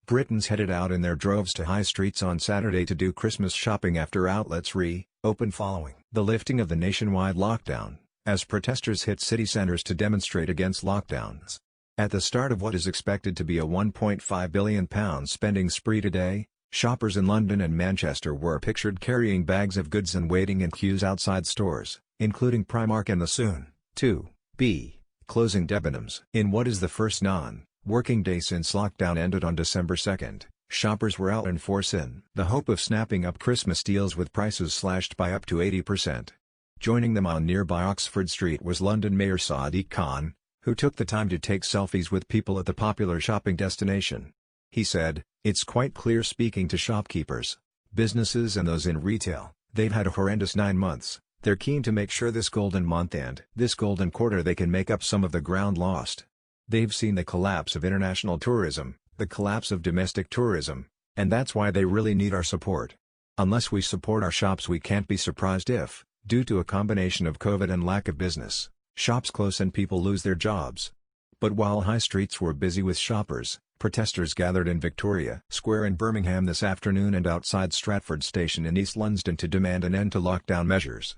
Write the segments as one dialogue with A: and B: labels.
A: Britons headed out in their droves to high streets on Saturday to do Christmas shopping after outlets re-opened following the lifting of the nationwide lockdown, as protesters hit city centers to demonstrate against lockdowns. At the start of what is expected to be a £1.5 billion spending spree today, shoppers in London and Manchester were pictured carrying bags of goods and waiting in queues outside stores, including Primark and the soon-to-be closing Debenhams. In what is the first non-working day since lockdown ended on December 2, shoppers were out in force in the hope of snapping up Christmas deals with prices slashed by up to 80%. Joining them on nearby Oxford Street was London Mayor Sadiq Khan, who took the time to take selfies with people at the popular shopping destination. He said, "It's quite clear, speaking to shopkeepers, businesses and those in retail, they've had a horrendous 9 months. They're keen to make sure this golden month and this golden quarter they can make up some of the ground lost. They've seen the collapse of international tourism, the collapse of domestic tourism, and that's why they really need our support. Unless we support our shops, we can't be surprised if, due to a combination of COVID and lack of business, shops close and people lose their jobs." But while high streets were busy with shoppers, protesters gathered in Victoria Square in Birmingham this afternoon and outside Stratford Station in East London to demand an end to lockdown measures.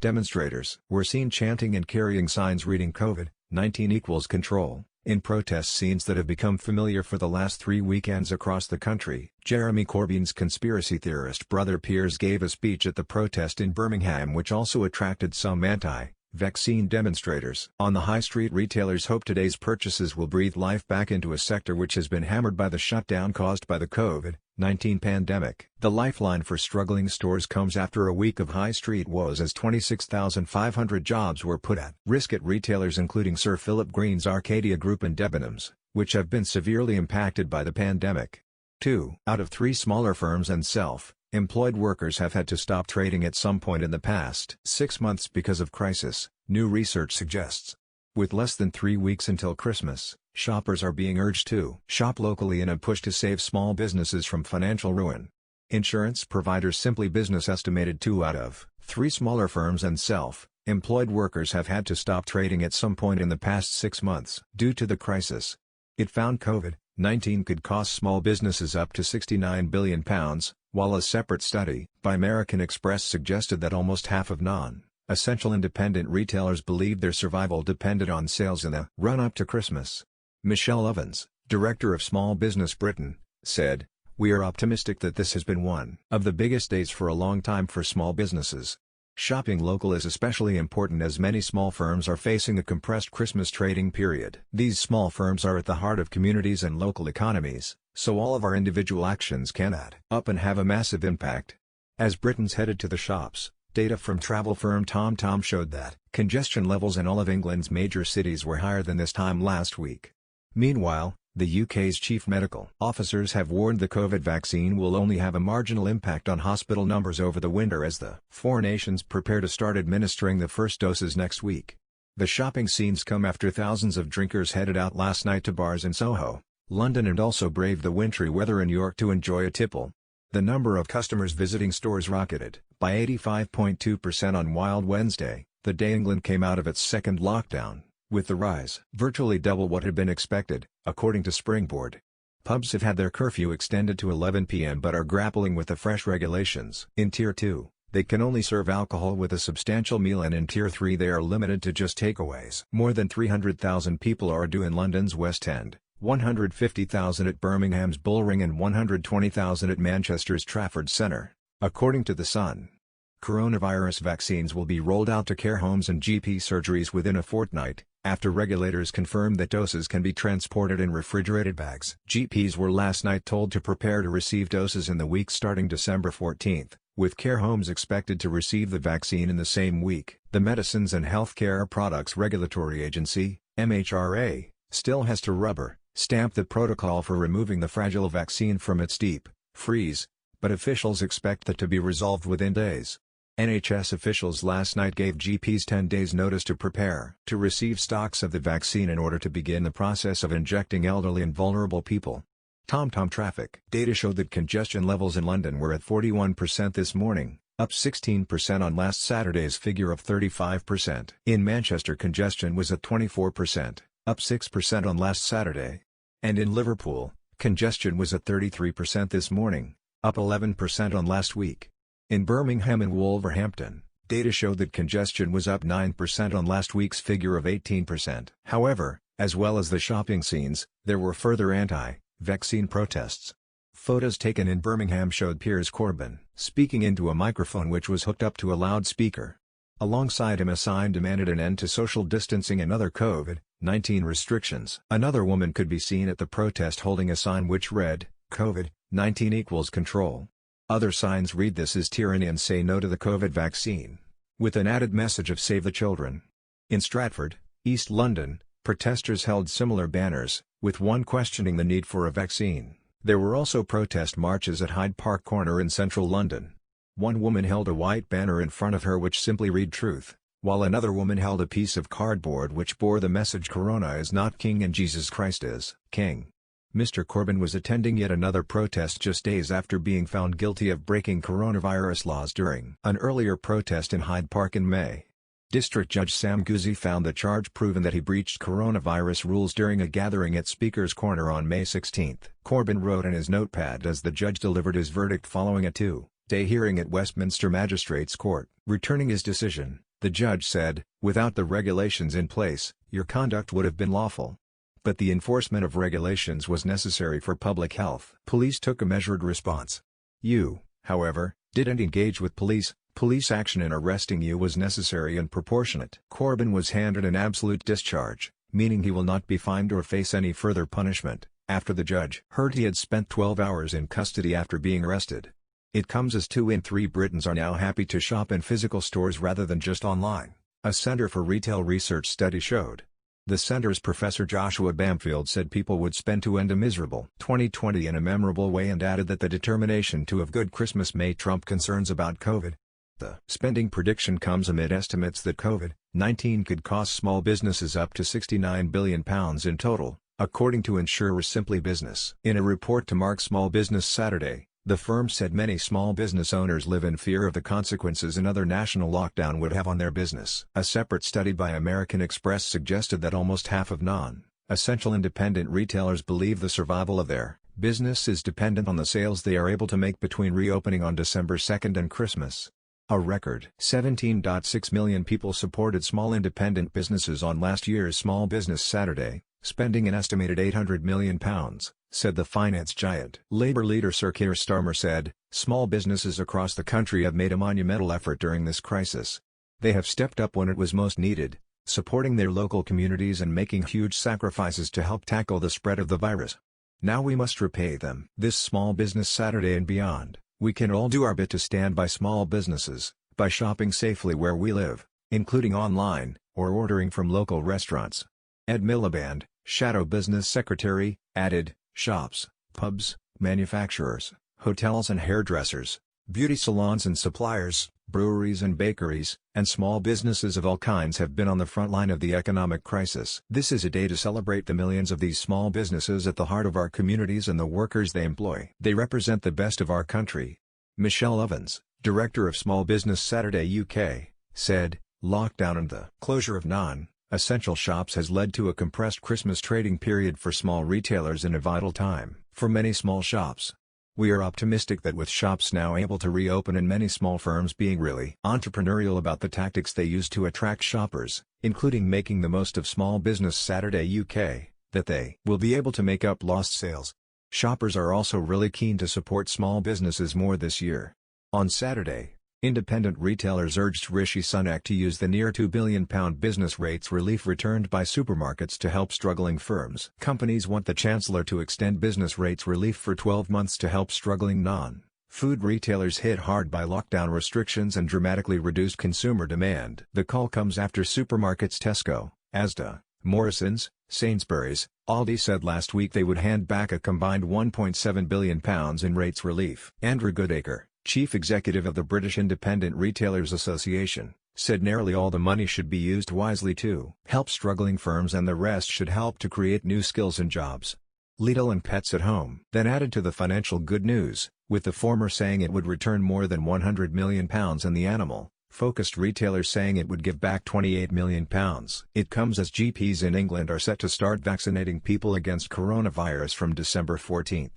A: Demonstrators were seen chanting and carrying signs reading "COVID-19 equals control," in protest scenes that have become familiar for the last 3 weekends across the country. Jeremy Corbyn's conspiracy theorist brother Piers gave a speech at the protest in Birmingham which also attracted some anti-vaccine demonstrators. On the high street, retailers hope today's purchases will breathe life back into a sector which has been hammered by the shutdown caused by the COVID-19 pandemic. The lifeline for struggling stores comes after a week of high street woes as 26,500 jobs were put at risk at retailers including Sir Philip Green's Arcadia Group and Debenhams, which have been severely impacted by the pandemic. 2 out of 3 smaller firms and self-employed workers have had to stop trading at some point in the past 6 months because of crisis, new research suggests. With less than 3 weeks until Christmas, shoppers are being urged to shop locally in a push to save small businesses from financial ruin. Insurance provider Simply Business estimated 2 out of 3 smaller firms and self-employed workers have had to stop trading at some point in the past 6 months due to the crisis. It found COVID-19 could cost small businesses up to £69 billion, while a separate study by American Express suggested that almost half of non-essential independent retailers believed their survival depended on sales in the run-up to Christmas. Michelle Evans, director of Small Business Britain, said, "We are optimistic that this has been one of the biggest days for a long time for small businesses. Shopping local is especially important as many small firms are facing a compressed Christmas trading period. These small firms are at the heart of communities and local economies, so all of our individual actions can add up and have a massive impact." As Britons headed to the shops, data from travel firm TomTom showed that congestion levels in all of England's major cities were higher than this time last week. Meanwhile, the UK's chief medical officers have warned the COVID vaccine will only have a marginal impact on hospital numbers over the winter as the 4 nations prepare to start administering the first doses next week. The shopping scenes come after thousands of drinkers headed out last night to bars in Soho, London and also braved the wintry weather in York to enjoy a tipple. The number of customers visiting stores rocketed by 85.2% on Wild Wednesday, the day England came out of its second lockdown, with the rise virtually double what had been expected, according to Springboard. Pubs have had their curfew extended to 11 p.m. but are grappling with the fresh regulations. In Tier 2, they can only serve alcohol with a substantial meal, and in Tier 3 they are limited to just takeaways. More than 300,000 people are due in London's West End, 150,000 at Birmingham's Bullring and 120,000 at Manchester's Trafford Centre, according to The Sun. Coronavirus vaccines will be rolled out to care homes and GP surgeries within a fortnight, after regulators confirmed that doses can be transported in refrigerated bags. GPs were last night told to prepare to receive doses in the week starting December 14, with care homes expected to receive the vaccine in the same week. The Medicines and Healthcare Products Regulatory Agency, MHRA, still has to rubber-stamp the protocol for removing the fragile vaccine from its deep freeze, but officials expect that to be resolved within days. NHS officials last night gave GPs 10 days notice to prepare to receive stocks of the vaccine in order to begin the process of injecting elderly and vulnerable people. TomTom traffic data showed that congestion levels in London were at 41% this morning, up 16% on last Saturday's figure of 35%. In Manchester, congestion was at 24%, up 6% on last Saturday. And in Liverpool, Congestion was at 33% this morning, up 11% on last week. In Birmingham and Wolverhampton, data showed that congestion was up 9% on last week's figure of 18%. However, as well as the shopping scenes, there were further anti-vaccine protests. Photos taken in Birmingham showed Piers Corbyn speaking into a microphone which was hooked up to a loudspeaker. Alongside him a sign demanded an end to social distancing and other COVID-19 restrictions. Another woman could be seen at the protest holding a sign which read, "COVID-19 equals control." Other signs read "This is tyranny" and "Say no to the COVID vaccine," with an added message of "Save the children." In Stratford, East London, protesters held similar banners, with one questioning the need for a vaccine. There were also protest marches at Hyde Park Corner in central London. One woman held a white banner in front of her which simply read "Truth," while another woman held a piece of cardboard which bore the message "Corona is not king and Jesus Christ is king." Mr. Corbyn was attending yet another protest just days after being found guilty of breaking coronavirus laws during an earlier protest in Hyde Park in May. District Judge Sam Guzzi found the charge proven that he breached coronavirus rules during a gathering at Speaker's Corner on May 16. Corbyn wrote in his notepad as the judge delivered his verdict following a two-day hearing at Westminster Magistrates' Court. Returning his decision, the judge said, "Without the regulations in place, your conduct would have been lawful. But the enforcement of regulations was necessary for public health. Police took a measured response. You, however, didn't engage with police. Police action in arresting you was necessary and proportionate." Corbyn was handed an absolute discharge, meaning he will not be fined or face any further punishment, after the judge heard he had spent 12 hours in custody after being arrested. It comes as 2 in 3 Britons are now happy to shop in physical stores rather than just online, a Centre for Retail Research study showed. The centre's Professor Joshua Bamfield said people would spend to end a miserable 2020 in a memorable way and added that the determination to have good Christmas may trump concerns about COVID. The spending prediction comes amid estimates that COVID-19 could cost small businesses up to £69 billion in total, according to insurer Simply Business. In a report to mark Small Business Saturday, the firm said many small business owners live in fear of the consequences another national lockdown would have on their business. A separate study by American Express suggested that almost half of non-essential independent retailers believe the survival of their business is dependent on the sales they are able to make between reopening on December 2nd and Christmas. A record 17.6 million people supported small independent businesses on last year's Small Business Saturday, spending an estimated £800 million, said the finance giant. Labour leader Sir Keir Starmer said, "Small businesses across the country have made a monumental effort during this crisis. They have stepped up when it was most needed, supporting their local communities and making huge sacrifices to help tackle the spread of the virus. Now we must repay them." This Small Business Saturday and beyond, we can all do our bit to stand by small businesses, by shopping safely where we live, including online, or ordering from local restaurants. Ed Miliband, Shadow Business Secretary, added, "Shops, pubs, manufacturers, hotels and hairdressers, beauty salons and suppliers, breweries and bakeries, and small businesses of all kinds have been on the front line of the economic crisis. This is a day to celebrate the millions of these small businesses at the heart of our communities and the workers they employ. They represent the best of our country." Michelle Evans, director of Small Business Saturday UK, said, "Lockdown and the closure of non-essential shops has led to a compressed Christmas trading period for small retailers in a vital time for many small shops. We are optimistic that with shops now able to reopen and many small firms being really entrepreneurial about the tactics they use to attract shoppers, including making the most of Small Business Saturday UK, that they will be able to make up lost sales. Shoppers are also really keen to support small businesses more this year." On Saturday, independent retailers urged Rishi Sunak to use the near £2 billion business rates relief returned by supermarkets to help struggling firms. Companies want the Chancellor to extend business rates relief for 12 months to help struggling non-food retailers hit hard by lockdown restrictions and dramatically reduced consumer demand. The call comes after supermarkets Tesco, Asda, Morrisons, Sainsbury's, Aldi said last week they would hand back a combined £1.7 billion in rates relief. Andrew Goodacre, chief executive of the British Independent Retailers Association, said nearly all the money should be used wisely to help struggling firms and the rest should help to create new skills and jobs. Lidl and Pets at Home then added to the financial good news, with the former saying it would return more than £100 million and the animal focused retailers saying it would give back £28 million. It comes as GPs in England are set to start vaccinating people against coronavirus from December 14.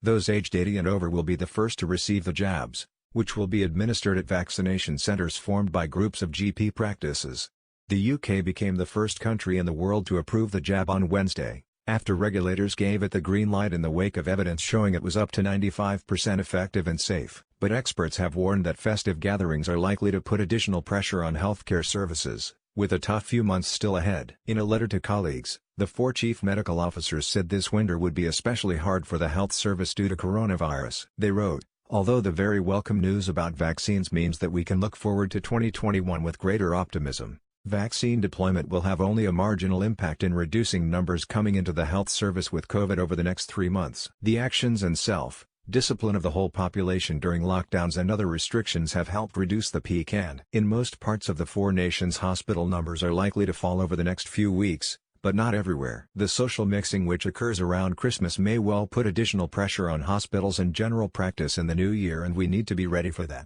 A: Those aged 80 and over will be the first to receive the jabs, which will be administered at vaccination centres formed by groups of GP practices. The UK became the first country in the world to approve the jab on Wednesday, after regulators gave it the green light in the wake of evidence showing it was up to 95% effective and safe, but experts have warned that festive gatherings are likely to put additional pressure on healthcare services, with a tough few months still ahead. In a letter to colleagues, the 4 chief medical officers said this winter would be especially hard for the health service due to coronavirus. They wrote, "Although the very welcome news about vaccines means that we can look forward to 2021 with greater optimism, vaccine deployment will have only a marginal impact in reducing numbers coming into the health service with COVID over the next 3 months. The actions and self-discipline of the whole population during lockdowns and other restrictions have helped reduce the peak, and in most parts of the 4 nations hospital numbers are likely to fall over the next few weeks, but not everywhere. The social mixing which occurs around Christmas may well put additional pressure on hospitals and general practice in the new year, and we need to be ready for that."